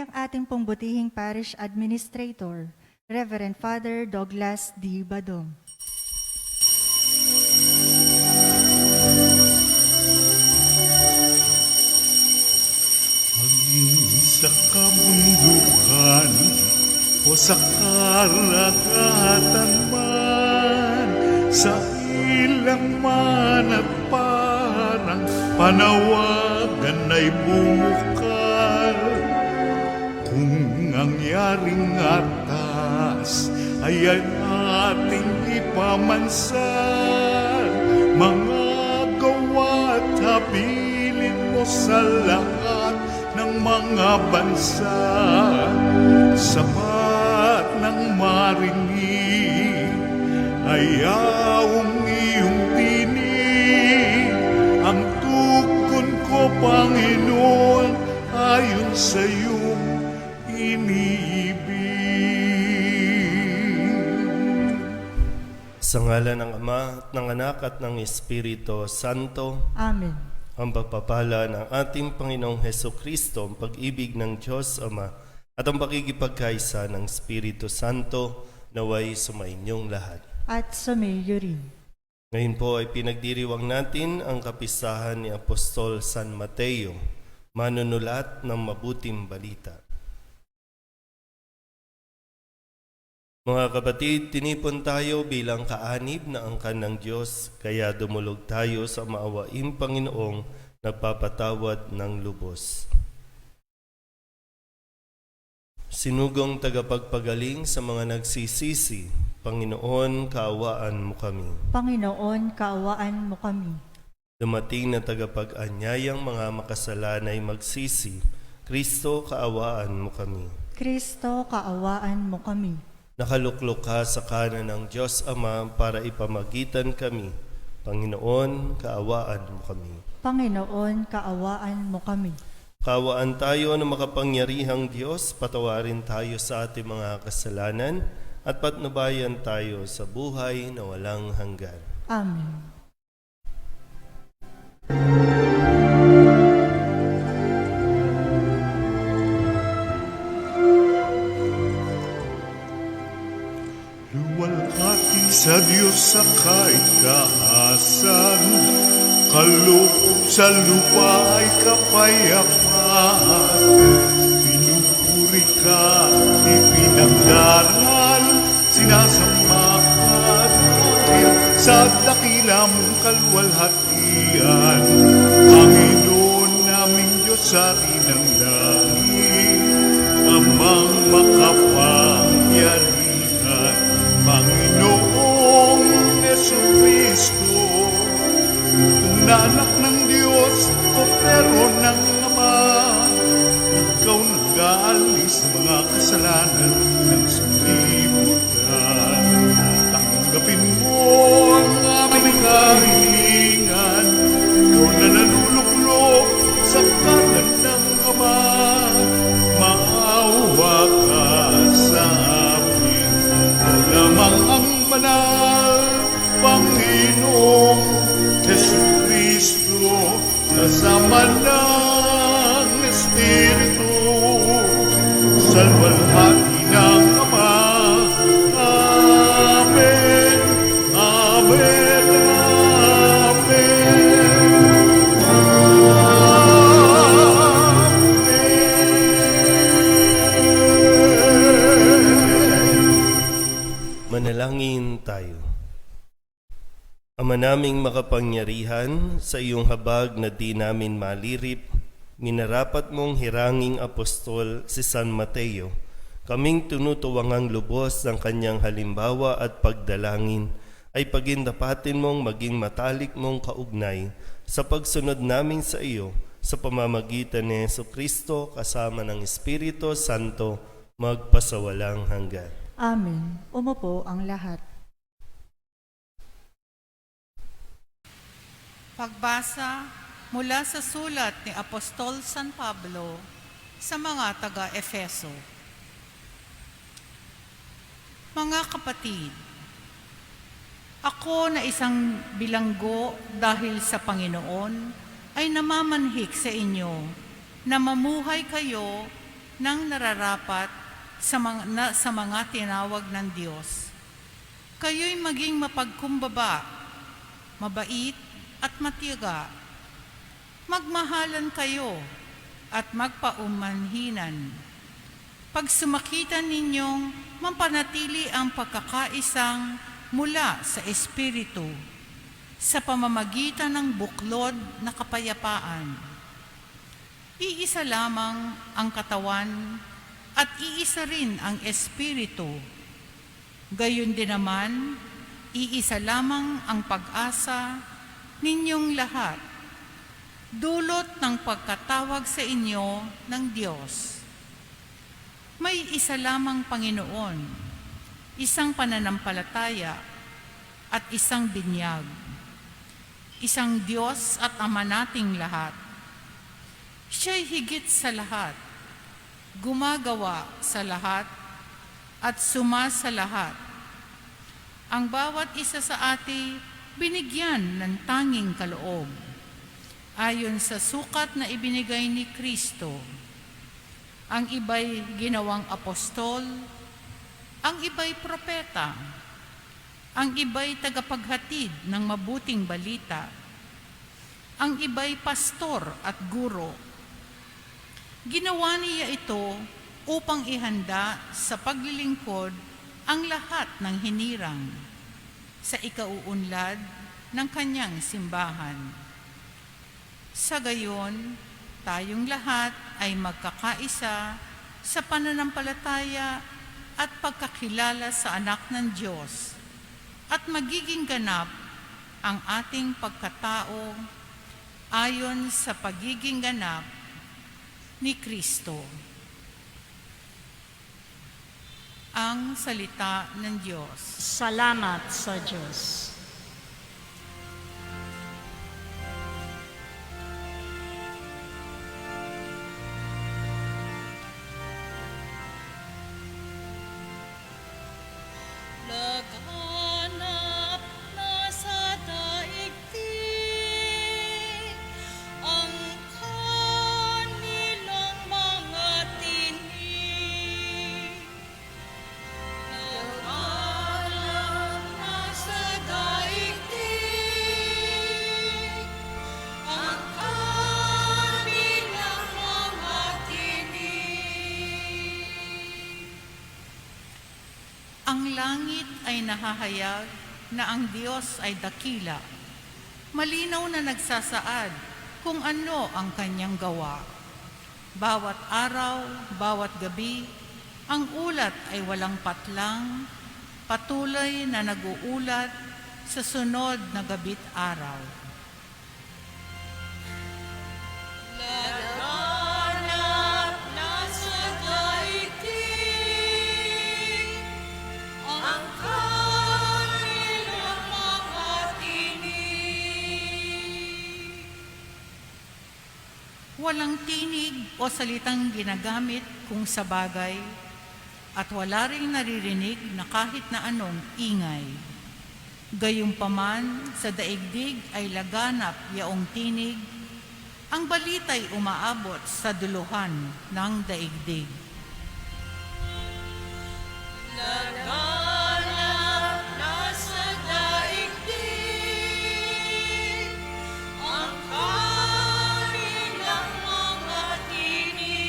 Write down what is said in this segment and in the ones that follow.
Ang ating pong butihing Parish Administrator, Reverend Father Douglas D. Badong. Maging sa kabundukan o sa karagatan man, sa ilang man at parang panawagan ay bumukal. Kung ang yaring atas ay ating ipamansal, mga gawa at habilin mo sa lahat ng mga bansa, sapat ng marinig, ayawong iyong tinig, ang tugon ko, Panginoon, ayon sa iyong iniibig. Sa ngalan ng Ama, at ng Anak, at ng Espiritu Santo. Amen. Ang pagpapala ng ating Panginoong Hesukristo, ang pag-ibig ng Diyos Ama, at ang pakikipagkaisa ng Espiritu Santo, naway sumainyong lahat. At sumayo rin. Ngayon po ay pinagdiriwang natin ang kapistahan ni Apostol San Mateo, manunulat ng mabuting balita. Mga kapatid, tinipon tayo bilang kaanib na angkan ng Diyos, kaya dumulog tayo sa maawaing Panginoong nagpapatawad ng lubos. Sinugong tagapagpagaling sa mga nagsisisi, Panginoon, kaawaan mo kami. Panginoon, kaawaan mo kami. Dumating na tagapag-anyayang mga makasalanay magsisi, Kristo, kaawaan mo kami. Kristo, kaawaan mo kami. Nakaluklok ka sa kanan ng Diyos Ama para ipamagitan kami. Panginoon, kaawaan mo kami. Panginoon, kaawaan mo kami. Kaawaan tayo ng makapangyarihang Diyos, patawarin tayo sa ating mga kasalanan, at patnubayan tayo sa buhay na walang hanggan. Amen. Luwalhati sa Diyos sa kaitaasan, kaloob sa lupa ay kapayapaan. Pinupuri ka, ipinagdaral, sinasamahan dahil sa dakila mong kalwalhatian. Panginoon naming Diyos sa rinang langit, amang makapangyarihan, Panginoong Jesucristo, na anak ng Diyos, kopero ng Ama, ikaw nag-aalis mga kasalanan ng sanlibutan. Tanggapin mo ang aming kahilingan, ikaw na nanuluklok sa kanan ng Ama, maawa ka sa amin. Lamang ang banal, Panginoong Jesucristo, kasama ng Espiritu, sa luwalhati ng Ama. Amen, Amen, Manalangin tayo. Ama naming makapangyarihan, sa iyong habag na di namin malirip, minarapat mong hiranging apostol si San Mateo. Kaming tinutuwangang lubos ng kanyang halimbawa at pagdalangin, ay pagindapatin mong maging matalik mong kaugnay sa pagsunod namin sa iyo, sa pamamagitan ni Jesucristo kasama ng Espiritu Santo, magpasawalang hanggan. Amen. Umupo ang lahat. Pagbasa mula sa sulat ni Apostol San Pablo sa mga taga-Efeso. Mga kapatid, ako na isang bilanggo dahil sa Panginoon ay namamanhik sa inyo na mamuhay kayo ng nararapat sa mga tinawag ng Diyos. Kayo'y maging mapagkumbaba, mabait at matiyaga. Magmahalan kayo at magpaumanhinan. Pag sumakitan ninyong mampanatili ang pagkakaisang mula sa Espiritu sa pamamagitan ng buklod na kapayapaan. Iisa lamang ang katawan at iisa rin ang Espiritu. Gayon din naman, iisa lamang ang pag-asa ninyong lahat, dulot ng pagkatawag sa inyo ng Diyos. May isa lamang Panginoon, isang pananampalataya at isang binyag, isang Diyos at Ama nating lahat. Siya'y higit sa lahat, gumagawa sa lahat at suma sa lahat. Ang bawat isa sa ati binigyan ng tanging kaloob, ayon sa sukat na ibinigay ni Kristo. Ang iba'y ginawang apostol, ang iba'y propeta, ang iba'y tagapaghatid ng mabuting balita, ang iba'y pastor at guro. Ginawa niya ito upang ihanda sa paglilingkod ang lahat ng hinirang sa ikauunlad ng kanyang simbahan. Sa gayon, tayong lahat ay magkakaisa sa pananampalataya at pagkakilala sa anak ng Diyos at magiging ganap ang ating pagkatao ayon sa pagiging ganap ni Kristo. Ang salita ng Diyos. Salamat sa Diyos. Laganap na sa daigdig ang kanilang mga tinig. Laganap na sa daigdig ang kanilang mga tinig. Ang langit ay nahahayag na ang Diyos ay dakila. Malinaw na nagsasaad kung ano ang kanyang gawa. Bawat araw, bawat gabi, ang ulat ay walang patlang, patuloy na nag-uulat sa sunod na gabi't araw. Laganap na sa daigdig ang kanilang mga tinig. Walang tinig o salitang ginagamit kung sa bagay at wala ring naririnig na kahit na anong ingay. Gayunpaman, sa daigdig ay laganap yaong tinig, ang balita'y umaabot sa duluhan ng daigdig. Laganap na sa daigdig ang kanilang mga tinig.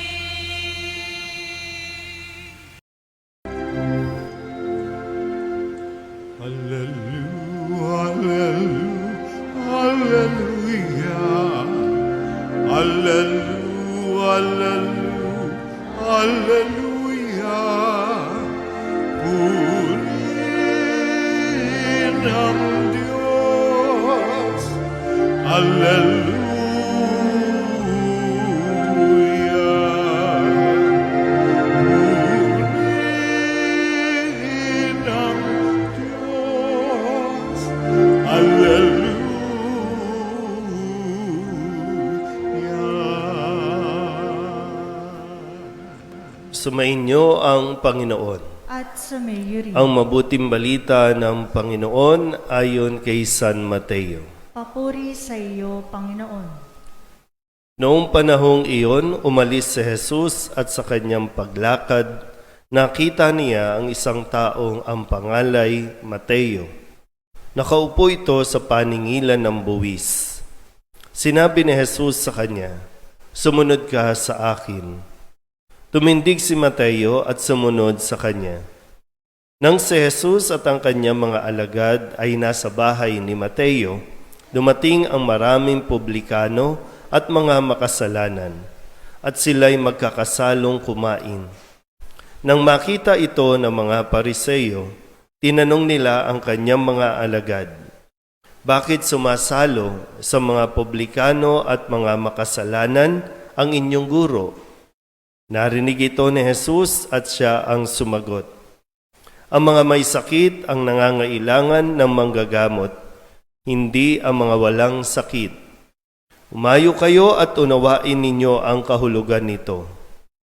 Hallelujah, hallelujah, hallelujah. Purihin ang Diyos, hallelujah. Purihin ang Diyos, hallelujah. Sumainyo ang Panginoon. At sumayo rin. Ang mabuting balita ng Panginoon ayon kay San Mateo. Papuri sa iyo, Panginoon. Noong panahong iyon, umalis si Jesus at sa kanyang paglakad, nakita niya ang isang taong ang pangalay Mateo. Nakaupo ito sa paningilan ng buwis. Sinabi ni Jesus sa kanya, "Sumunod ka sa akin." Tumindig si Mateo at sumunod sa kanya. Nang si Jesus at ang kanyang mga alagad ay nasa bahay ni Mateo, dumating ang maraming publikano at mga makasalanan, at sila'y magkakasalong kumain. Nang makita ito ng mga Pariseo, tinanong nila ang kanyang mga alagad, "Bakit sumasalo sa mga publikano at mga makasalanan ang inyong guro?" Narinig ito ni Jesus at siya ang sumagot, "Ang mga may sakit ang nangangailangan ng manggagamot, hindi ang mga walang sakit. Umayo kayo at unawain ninyo ang kahulugan nito.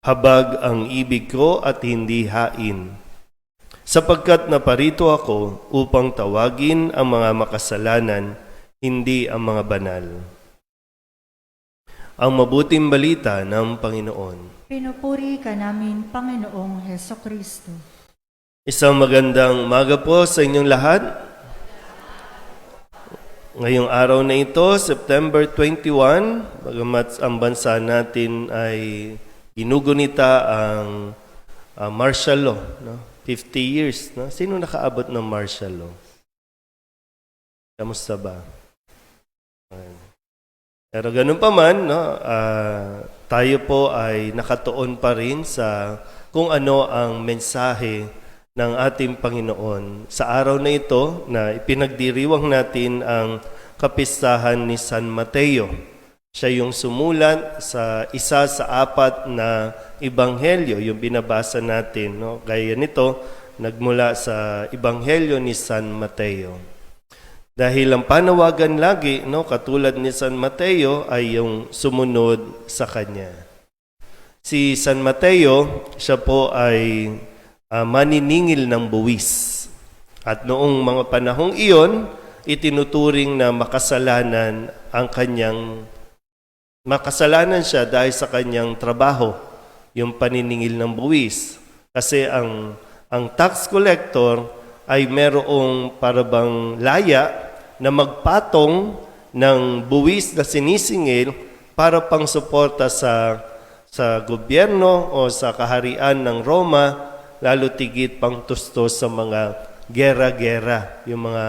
Habag ang ibig ko at hindi hain. Sapagkat naparito ako upang tawagin ang mga makasalanan, hindi ang mga banal." Ang mabuting balita ng Panginoon. Pinupuri ka namin, Panginoong Heso Kristo. Isang magandang umaga po sa inyong lahat. Ngayong araw na ito, September 21, bagamat ang bansa natin ay ginugunita ang martial law, no? 50 years. No? Sino nakaabot ng martial law? Kamusta ba? Pero ganun pa man, no? Tayo po ay nakatuon pa rin sa kung ano ang mensahe ng ating Panginoon. Sa araw na ito na ipinagdiriwang natin ang kapistahan ni San Mateo. Siya yung sumulat sa isa sa apat na ebanghelyo, yung binabasa natin. No? Gaya nito, nagmula sa ebanghelyo ni San Mateo. Dahil ang panawagan lagi, no, katulad ni San Mateo, ay yung sumunod sa kanya. Si San Mateo, siya po ay maniningil ng buwis. At noong mga panahong iyon, itinuturing na makasalanan siya dahil sa kanyang trabaho, yung paniningil ng buwis. Kasi ang tax collector ay merong parabang laya na magpatong ng buwis na sinisingil para pang suporta sa gobyerno o sa kaharian ng Roma, lalo tigit pang tustos sa mga gera-gera, yung mga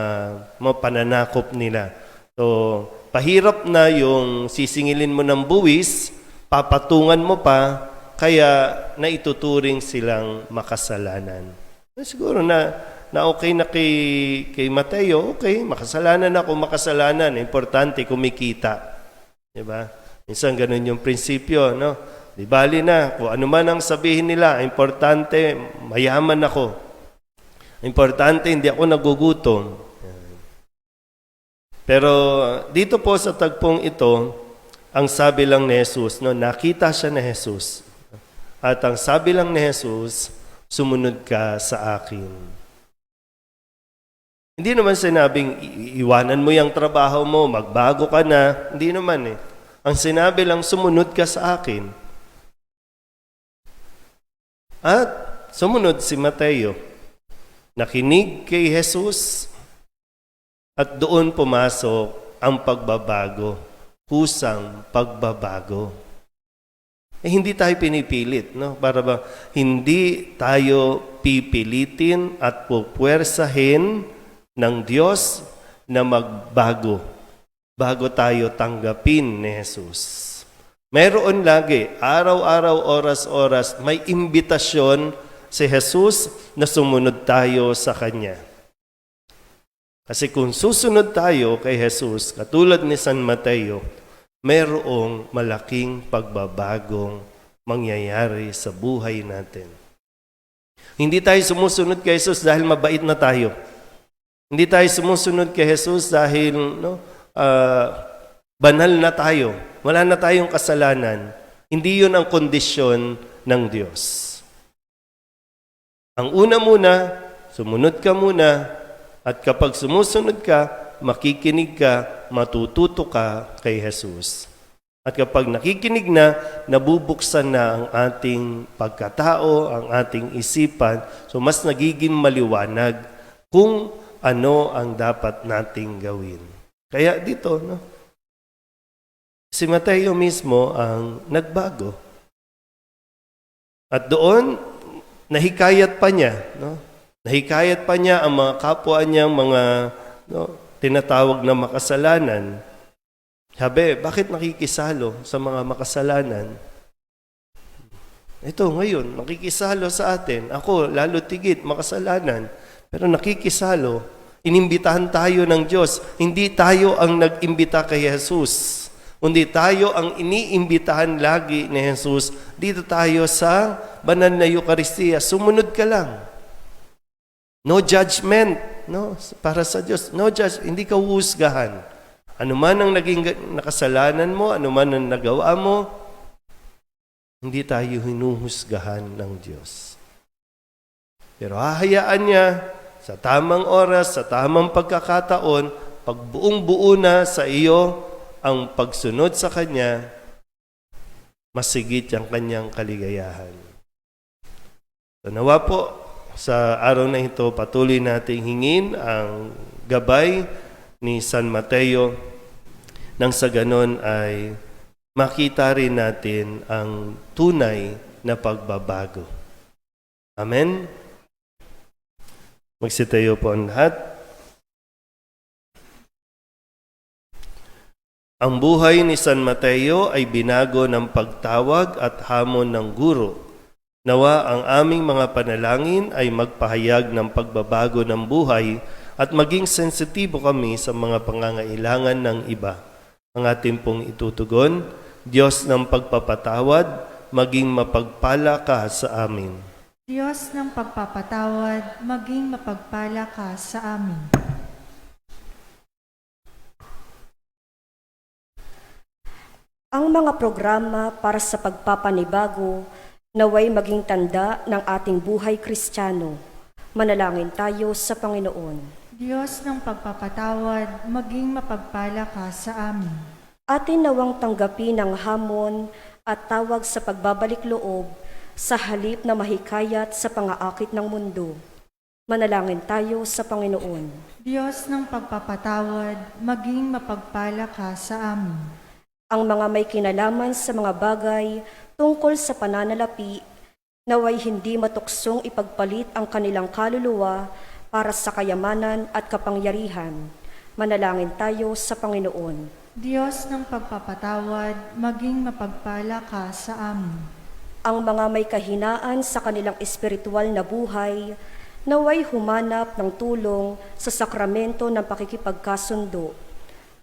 pananakop nila. So, pahirap na yung sisingilin mo ng buwis, papatungan mo pa, kaya naituturing silang makasalanan. Siguro na okay na kay Mateo, okay, makasalanan ako, makasalanan. Importante, kumikita. Diba? Minsan ganun yung prinsipyo, no? Di bali na, kung ano man ang sabihin nila, importante, mayaman ako. Importante, hindi ako nagugutom. Pero dito po sa tagpong ito, ang sabi lang ni Jesus, no, nakita siya ni Jesus. At ang sabi lang ni Jesus, sumunod ka sa akin. Hindi naman sinabing iwanan mo yung trabaho mo, magbago ka na. Hindi naman eh. Ang sinabi lang, sumunod ka sa akin. At sumunod si Mateo. Nakinig kay Jesus at doon pumasok ang pagbabago, kusang pagbabago. Hindi tayo pinipilit, no? Para ba hindi tayo pipilitin at pupuwersahin ng Diyos na magbago bago tayo tanggapin ni Jesus. Meron lagi, araw-araw, oras-oras, may imbitasyon si Jesus na sumunod tayo sa Kanya. Kasi kung susunod tayo kay Jesus, katulad ni San Mateo, mayroong malaking pagbabagong mangyayari sa buhay natin. Hindi tayo sumusunod kay Jesus dahil mabait na tayo. Hindi tayo sumusunod kay Jesus dahil banal na tayo. Wala na tayong kasalanan. Hindi yun ang kondisyon ng Diyos. Ang una muna, sumunod ka muna, at kapag sumusunod ka, makikinig ka, matututo ka kay Jesus. At kapag nakikinig na, nabubuksan na ang ating pagkatao, ang ating isipan, so mas nagiging maliwanag kung ano ang dapat nating gawin. Kaya dito, no? Si Mateo mismo ang nagbago. At doon, nahikayat pa niya, no? Nahikayat pa niya ang mga kapwa niyang mga tinatawag na makasalanan. Sabi, bakit nakikisalo sa mga makasalanan? Ito ngayon, nakikisalo sa atin. Ako, lalo tigit, makasalanan. Pero nakikisalo, inimbitahan tayo ng Diyos. Hindi tayo ang nag-imbita kay Jesus. Kundi tayo ang iniimbitahan lagi ni Jesus. Dito tayo sa banal na Eucharistia. Sumunod ka lang. No judgment, no? Para sa Diyos. No judgment, hindi ka huhusgahan. Ano man ang naging nakasalanan mo, ano man ang nagawa mo, hindi tayo hinuhusgahan ng Diyos. Pero hahayaan niya sa tamang oras, sa tamang pagkakataon, pag buong-buo na sa iyo ang pagsunod sa Kanya, masigit ang Kanyang kaligayahan. So nawa po, sa araw na ito, patuloy nating hingin ang gabay ni San Mateo nang sa ganon ay makita rin natin ang tunay na pagbabago. Amen? Magsitayo po ang lahat. Ang buhay ni San Mateo ay binago ng pagtawag at hamon ng guro. Nawa ang aming mga panalangin ay magpahayag ng pagbabago ng buhay at maging sensitibo kami sa mga pangangailangan ng iba. Ang ating pong itutugon, Diyos ng pagpapatawad, maging mapagpala ka sa amin. Diyos ng pagpapatawad, maging mapagpala ka sa amin. Ang mga programa para sa pagpapanibago naway maging tanda ng ating buhay Kristiyano. Manalangin tayo sa Panginoon. Diyos ng pagpapatawad, maging mapagpala ka sa amin. Atin nawang tanggapin ang hamon at tawag sa pagbabalik loob sa halip na mahikayat sa pangaakit ng mundo. Manalangin tayo sa Panginoon. Diyos ng pagpapatawad, maging mapagpala ka sa amin. Ang mga may kinalaman sa mga bagay tungkol sa pananalapi, naway hindi matuksong ipagpalit ang kanilang kaluluwa para sa kayamanan at kapangyarihan. Manalangin tayo sa Panginoon. Diyos ng pagpapatawad, maging mapagpala ka sa amin. Ang mga may kahinaan sa kanilang espiritual na buhay, naway humanap ng tulong sa sakramento ng pakikipagkasundo.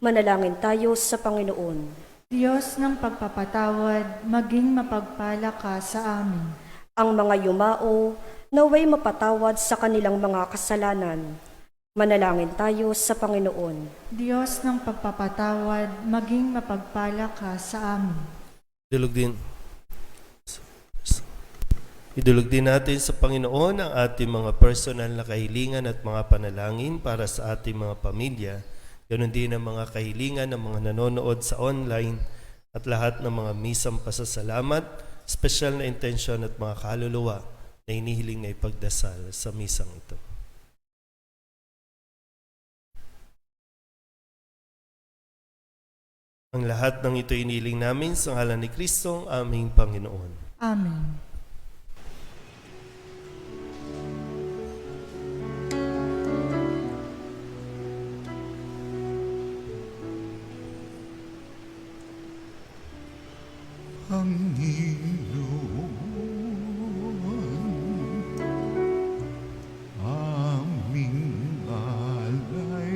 Manalangin tayo sa Panginoon. Diyos ng pagpapatawad, maging mapagpala ka sa amin. Ang mga yumao, naway mapatawad sa kanilang mga kasalanan. Manalangin tayo sa Panginoon. Diyos ng pagpapatawad, maging mapagpala ka sa amin. Idulog din natin sa Panginoon ang ating mga personal na kahilingan at mga panalangin para sa ating mga pamilya. Ganon din ang mga kahilingan ng mga nanonood sa online at lahat ng mga misang pasasalamat, special na intensyon at mga kaluluwa na inihiling na ipagdasal sa misang ito. Ang lahat ng ito inihiling namin sa ngalan ni Kristo, ang aming Panginoon. Amen. Panginoon, aming alay,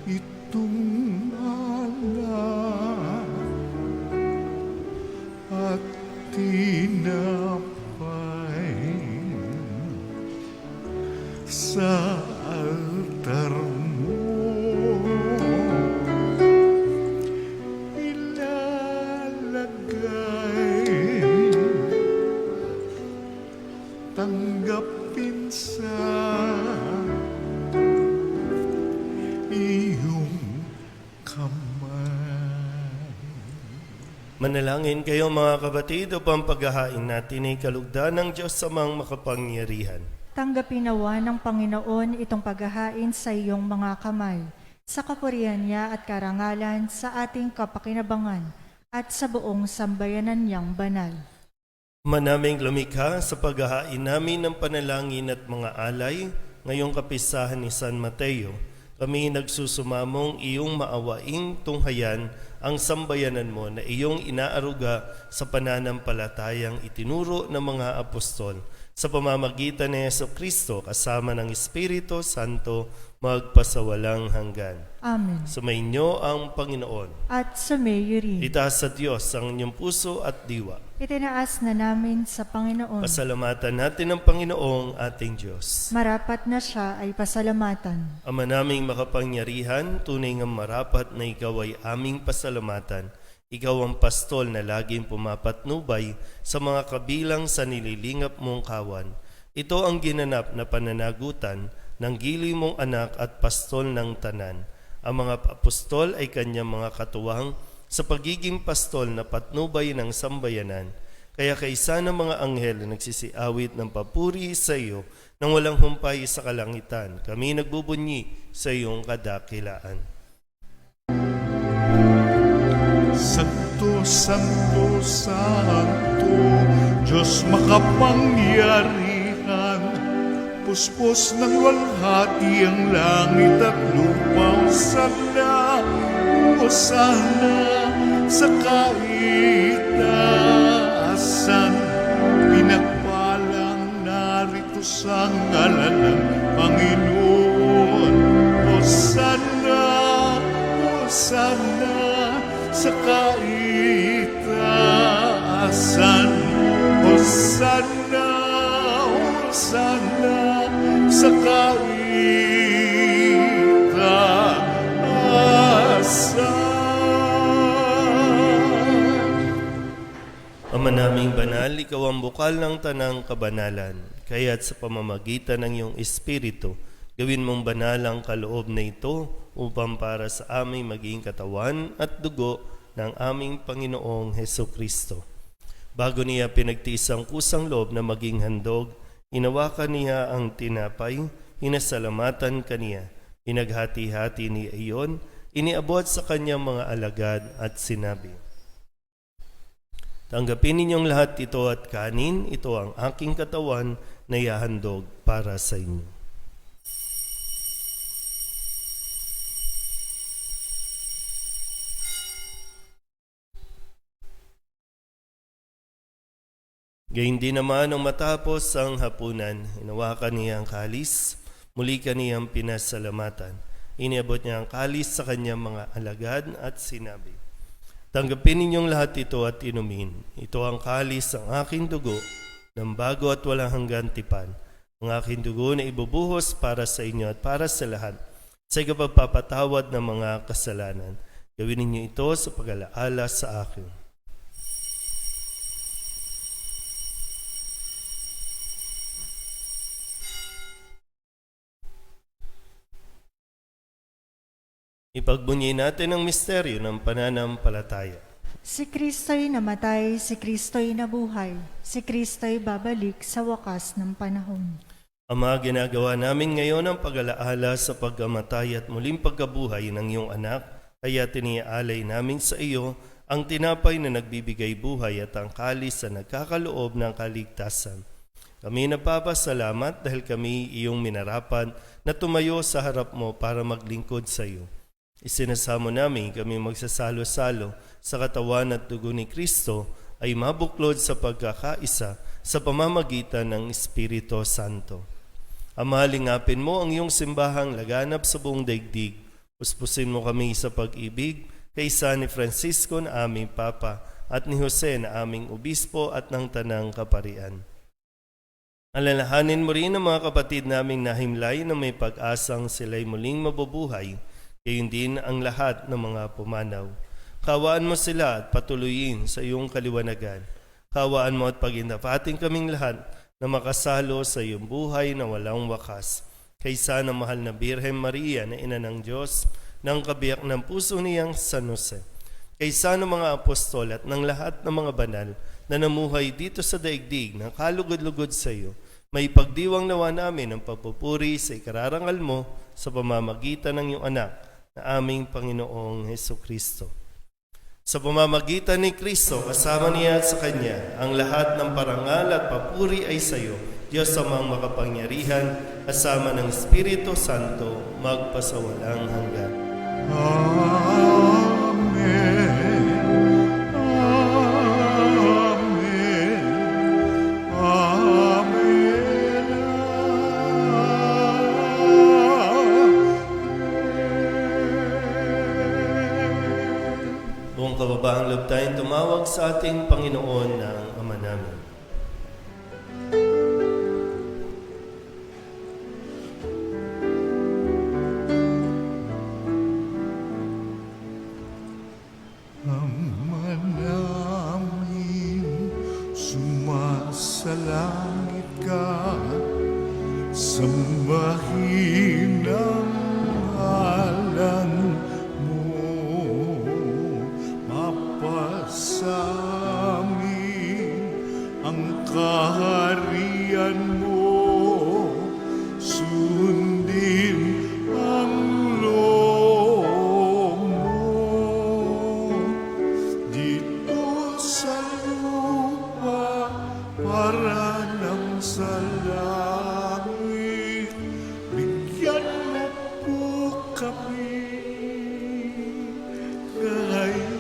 itong alak at tinapay sa altar mo. Tanggapin sa iyong kamay. Manalangin kayo mga kapatid upang paghahain natin ay kalugdan ng Diyos Amang makapangyarihan. Tanggapin nawa ng Panginoon itong paghahain sa iyong mga kamay, sa kapurihan niya at karangalan sa ating kapakinabangan at sa buong sambayanan niyang banal. Manaming lumikha sa paghahain namin ng panalangin at mga alay ngayong kapisahan ni San Mateo. Kami nagsusumamong iyong maawaing tunghayan ang sambayanan mo na iyong inaaruga sa pananampalatayang itinuro ng mga apostol sa pamamagitan ni Jesucristo kasama ng Espiritu Santo magpasawalang hanggan. Amen. Sumainyo ang Panginoon. At sumayo rin. Itaas sa Diyos ang inyong puso at diwa. Itinaas na namin sa Panginoon. Pasalamatan natin ang Panginoong ating Diyos. Marapat na siya ay pasalamatan. Ama naming makapangyarihan, tunay ngang marapat na ikaw ay aming pasalamatan. Ikaw ang pastol na laging pumapatnubay sa mga kabilang sa nililingap mong kawan. Ito ang ginanap na pananagutan ng gili mong anak at pastol ng tanan. Ang mga apostol ay kanyang mga katuwang sa pagiging pastol na patnubay ng sambayanan. Kaya kaisa ng mga anghel na nagsisiawit ng papuri sa iyo nang walang humpay sa kalangitan, kami nagbubunyi sa iyong kadakilaan. Santo, Santo, Santo, Diyos makapangyarihan, puspos ng walhati ang langit at lupa. Hosana, Hosana sa kaitaasan, pinagpalang narito sa ngalan ng Panginoon. Hosana, Hosana sa kaitaasan, Hosana, Hosana sa kaitaasan. Ama naming banal, ikaw ang bukal ng tanang kabanalan. Kaya't sa pamamagitan ng iyong Espiritu, gawin mong banal ang kaloob na ito upang para sa aming maging katawan at dugo ng aming Panginoong Hesukristo. Bago niya pinagtiis ang kusang loob na maging handog, inawakan niya ang tinapay, inasalamatan kaniya, inaghati-hati niya iyon, iniabot sa kanyang mga alagad at sinabi, "Tanggapin ninyong lahat ito at kanin, ito ang aking katawan na ihahandog para sa inyo." Gayun din naman nang matapos ang hapunan, hinawakan niya ang kalis, muli kaniyang pinasalamatan. Iniabot niya ang kalis sa kanyang mga alagad at sinabi, "Tanggapin ninyong lahat ito at inumin. Ito ang kalis ng aking dugo, ng bago at walang hanggan tipan. Ang aking dugo na ibubuhos para sa inyo at para sa lahat, sa ikapagpapatawad ng mga kasalanan. Gawin ninyo ito sa pag-alaala sa akin." Ipagbunyi natin ang misteryo ng pananampalataya. Si Kristo'y namatay, si Kristo'y nabuhay, si Kristo'y babalik sa wakas ng panahon. Ama, ginagawa namin ngayon ang pag-alaala sa pagkamatay at muling pagkabuhay ng iyong anak, kaya tiniaalay namin sa iyo ang tinapay na nagbibigay buhay at ang kalis na nagkakaloob ng kaligtasan. Kami napapasalamat dahil kami iyong minarapan na tumayo sa harap mo para maglingkod sa iyo. Isinasamo namin kami magsasalo-salo sa katawan at dugo ni Kristo ay mabuklod sa pagkakaisa sa pamamagitan ng Espiritu Santo. Ama, lingapin mo ang iyong simbahang laganap sa buong daigdig. Puspusin mo kami sa pag-ibig kaysa ni Francisco na aming Papa at ni Jose na aming Obispo at ng Tanang Kaparian. Alalahanin mo rin ang mga kapatid naming nahimlay na may pag-asang sila'y muling mabubuhay, gayon din ang lahat ng mga pumanaw. Kawaan mo sila at patuloyin sa iyong kaliwanagan. Kawaan mo at pagindapating kaming lahat na makasalo sa iyong buhay na walang wakas. Kaysa ng mahal na Birhen Maria na ina ng Diyos, ng kabiyak ng puso niyang San Jose. kaysa ng mga apostol at ng lahat ng mga banal na namuhay dito sa daigdig na kalugod-lugod sa iyo, may pagdiwang nawa namin ang pagpupuri sa ikararangal mo sa pamamagitan ng iyong anak na aming Panginoong Hesukristo. Sa pamamagitan ni Kristo, kasama niya at sa Kanya, ang lahat ng parangal at papuri ay sa iyo, Diyos amang makapangyarihan, kasama ng Espiritu Santo, magpasawalang hanggan. Amen. Amen. Amen. Buong kababaang loob tayong tumawag sa ating Panginoon ng Ama namin. Ama namin, sumasalangit ka, sambahin ang ngalan mo, mapasamin ang kaharian mo, sundin ang loob mo dito sa lupa para lang sa langit. Bigyan mo po kami ngayon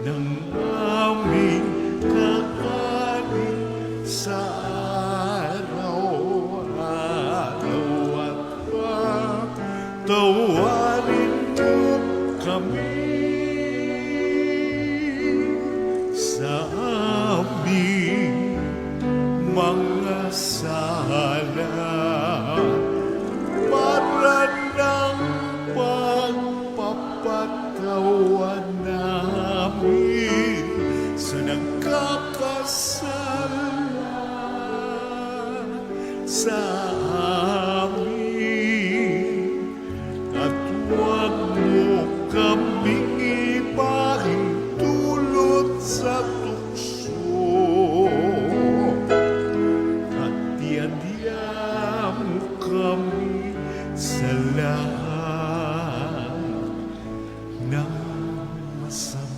ng aming kakanin sa araw-araw at patawarin mo kami sa aming mga sala para ng pagpapatawa namin sa nagkakasala sa amin, at huwag mo kaming ipahintulot sa tukso, at diadya mo kami sa lahat ng masama.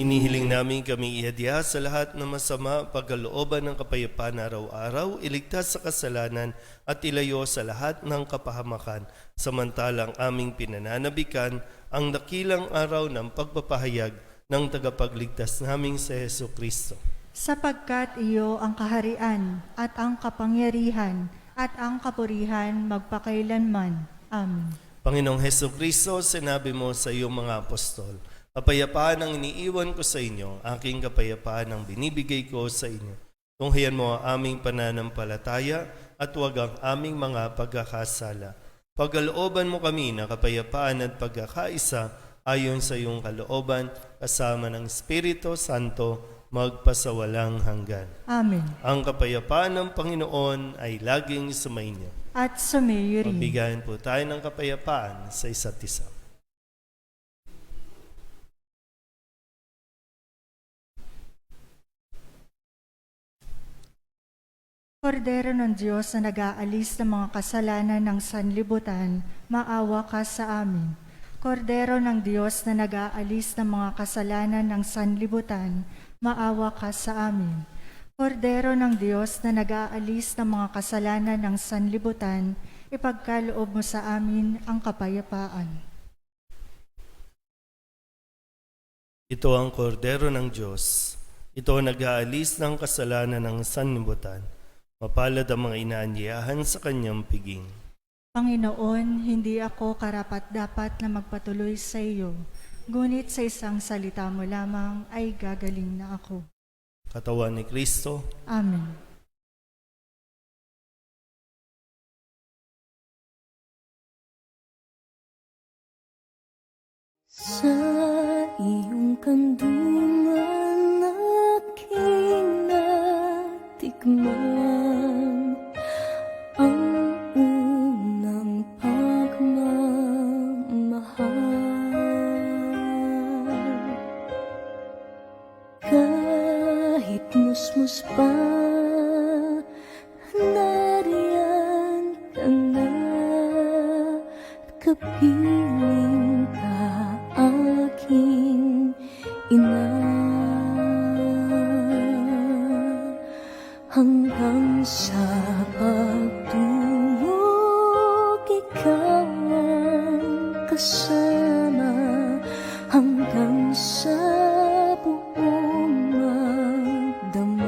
Inihiling namin kami ihadya sa lahat ng masama, pagkalooban ng kapayapaan araw-araw, iligtas sa kasalanan at ilayo sa lahat ng kapahamakan, samantalang aming pinananabikan ang dakilang araw ng pagpapahayag ng tagapagligtas naming sa Hesukristo. Sapagkat iyo ang kaharian at ang kapangyarihan at ang kapurihan magpakailanman. Amen. Panginoong Hesukristo, sinabi mo sa iyong mga apostol, kapayapaan ang iniiwan ko sa inyo, aking kapayapaan ang binibigay ko sa inyo. Tunghayan mo ang aming pananampalataya at huwag ang aming mga pagkakasala. Pagkalooban mo kami na kapayapaan at pagkakaisa ayon sa iyong kalooban, kasama ng Espiritu Santo, magpasawalang hanggan. Amen. Ang kapayapaan ng Panginoon ay laging sumainyo. At sumayo rin. Magbigyan po tayo ng kapayapaan sa isa't isa. Kordero ng Diyos na nag-aalis ng mga kasalanan ng sanlibutan, maawa ka sa amin. Kordero ng Diyos na nag-aalis ng mga kasalanan ng sanlibutan, maawa ka sa amin. Kordero ng Diyos na nag-aalis ng mga kasalanan ng sanlibutan, ipagkaloob mo sa amin ang kapayapaan. Ito ang kordero ng Diyos. Ito ang nag-aalis ng kasalanan ng sanlibutan. Mapalad ang mga inaanyayahan sa kanyang piging. Panginoon, hindi ako karapat-dapat na magpatuloy sa iyo, ngunit sa isang salita mo lamang ay gagaling na ako. Katawan ni Kristo, Amen. Sa iyong kandungan aking natikman ang unang pagmamahal. musmus pa, nariyan ka na, kapiling ka aking ina. Hanggang sa pagtulog, ikaw ang kasama, hanggang sa buong magdamag.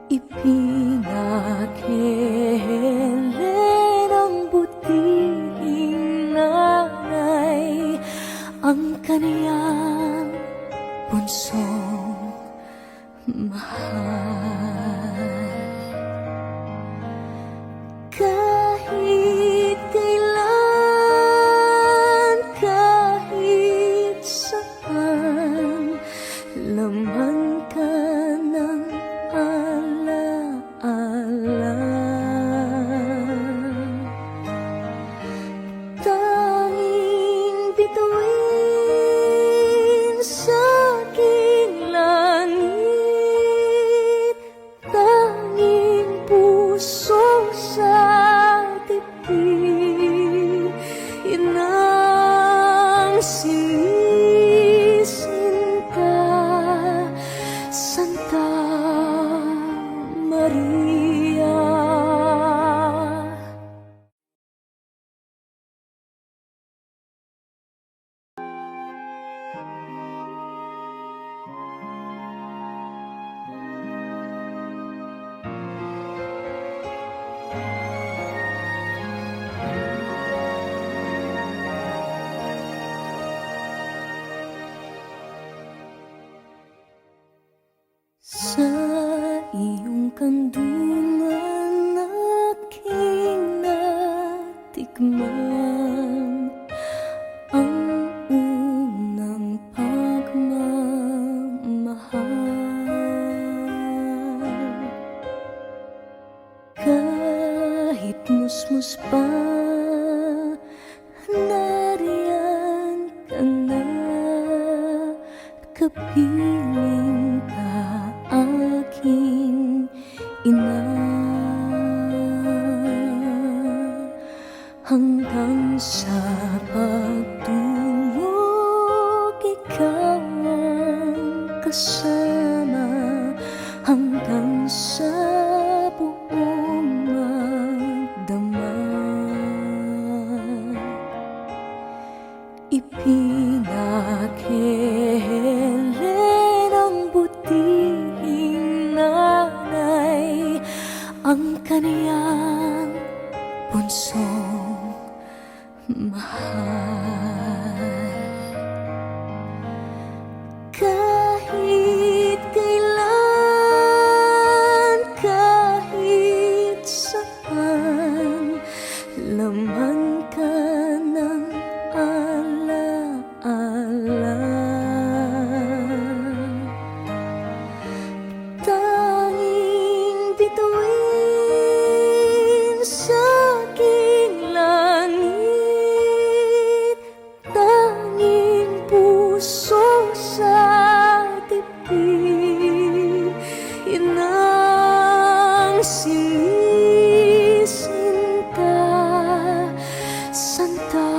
Ipinakelen ang butihing nanay, ang kaniyang punsong mahal. Kahit kailan, kahit saan, laman ka ng alaala. Tanging bituin sa aking langit, tanging puso sa tipi, inang sinisinta, Santa Maria. Sa iyong kandungan aking natikman ang unang pagmamahal. Kahit musmus pa, nariyan ka na, kapiling ka aking ina. Hanggang sa pagtulog, ikaw ang kasama, hanggang sa buong magdamag. Ipinakelen ang butihing nanay, ang kaniyang punsong mahal. Kahit kailan, kahit saan, laman ka ng alaala. Tanging bituin sa aking langit, tanging puso sa tipi, inang sinisinta, Santa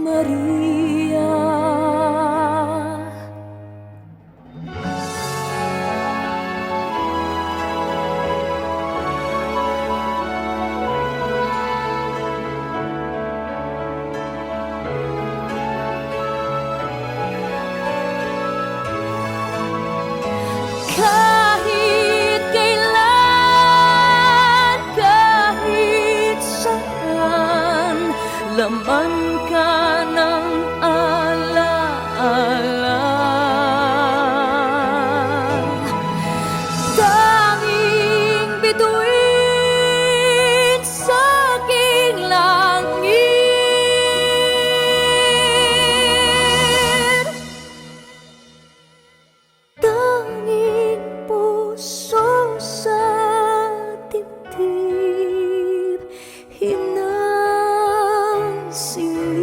Maria. Kahit kailan, kahit saan, laman ka ng alaala. Tanging bituin sa aking langit, tanging puso sa dibdib, inang sinisinta,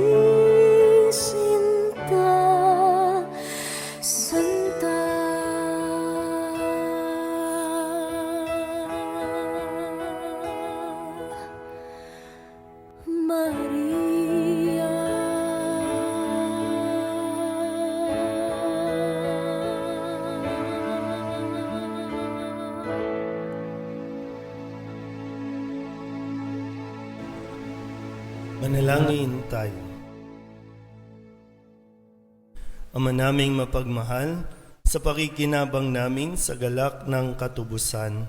Manalangin tayo. Ama naming mapagmahal, sa pakikinabang namin sa galak ng katubusan,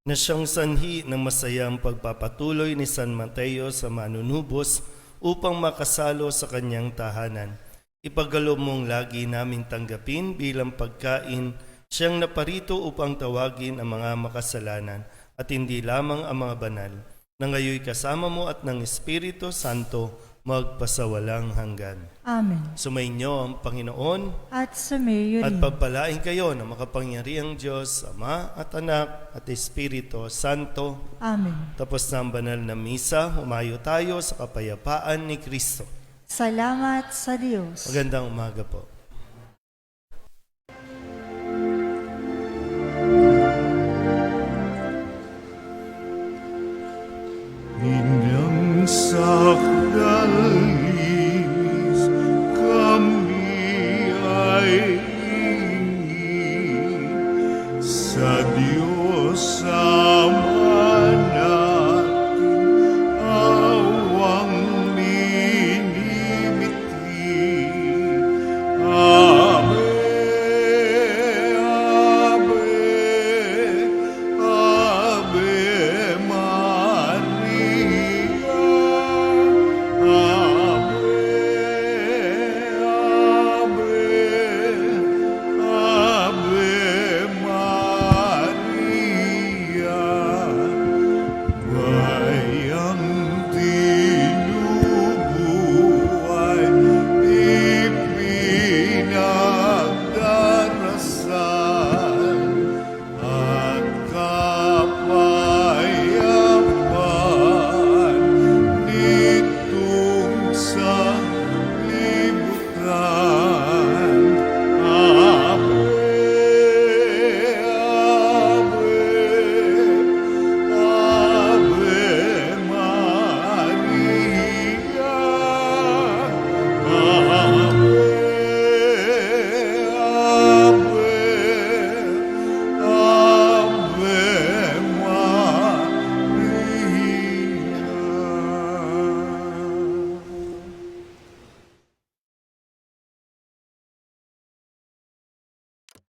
na siyang sanhi ng masayang pagpapatuloy ni San Mateo sa manunubos upang makasalo sa kanyang tahanan. Ipagkaloob mong lagi naming tanggapin bilang pagkain siyang naparito upang tawagin ang mga makasalanan at hindi lamang ang mga banal, na ngayoy kasama mo at ng Espiritu Santo magpasawalang hanggan. Amen. Sumainyo ang Panginoon At sumayo at rin. pagpalain kayo ng makapangyarihang Diyos, Ama at Anak at Espiritu Santo. Amen. Tapos na ang banal na misa, humayo tayo sa kapayapaan ni Kristo. Salamat sa Diyos. Magandang umaga po.